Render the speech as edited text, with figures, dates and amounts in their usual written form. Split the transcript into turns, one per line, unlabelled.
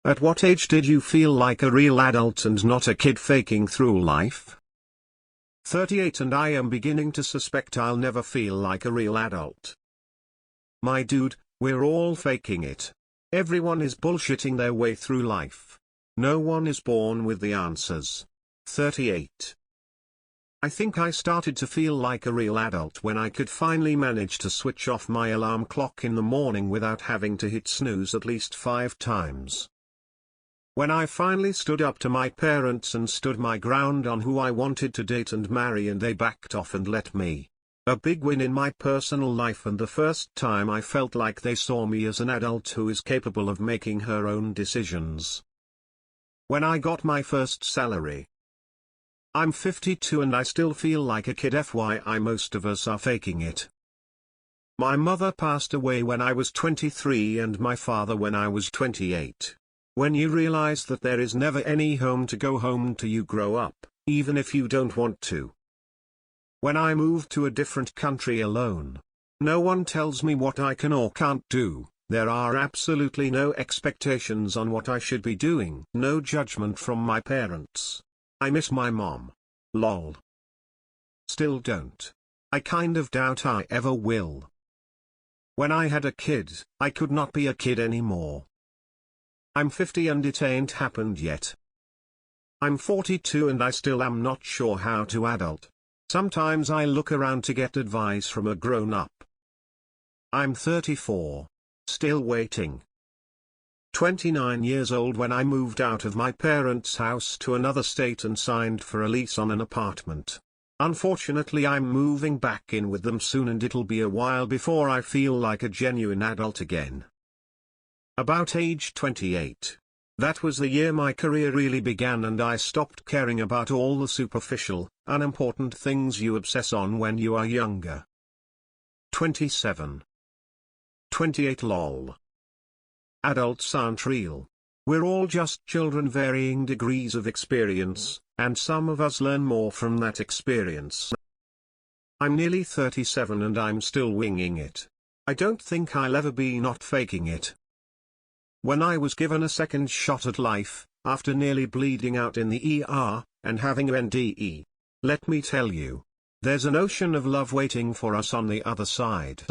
At what age did you feel like a real adult and not a kid faking through life? 38, and I am beginning to suspect I'll never feel like a real adult. My dude, we're all faking it. Everyone is bullshitting their way through life. No one is born with the answers. 38. I think I started to feel like a real adult when I could finally manage to switch off my alarm clock in the morning without having to hit snooze at least 5 times. When I finally stood up to my parents and stood my ground on who I wanted to date and marry, and they backed off and let me. A big win in my personal life, and the first time I felt like they saw me as an adult who is capable of making her own decisions. When I got my first salary. I'm 52 and I still feel like a kid. FYI, most of us are faking it. My mother passed away when I was 23 and my father when I was 28. When you realize that there is never any home to go home to, you grow up, even if you don't want to. When I moved to a different country alone, no one tells me what I can or can't do. There are absolutely no expectations on what I should be doing. No judgment from my parents. I miss my mom. Lol. Still don't. I kind of doubt I ever will. When I had a kid, I could not be a kid anymore. I'm 50 and it ain't happened yet. I'm 42 and I still am not sure how to adult. Sometimes I look around to get advice from a grown-up. I'm 34. Still waiting. 29 years old when I moved out of my parents' house to another state and signed for a lease on an apartment. Unfortunately, I'm moving back in with them soon and it'll be a while before I feel like a genuine adult again. About age 28. That was the year my career really began and I stopped caring about all the superficial, unimportant things you obsess on when you are younger. 27. 28 lol. Adults aren't real. We're all just children, varying degrees of experience, and some of us learn more from that experience. I'm nearly 37 and I'm still winging it. I don't think I'll ever be not faking it. When I was given a second shot at life, after nearly bleeding out in the ER, and having an NDE, let me tell you, there's an ocean of love waiting for us on the other side.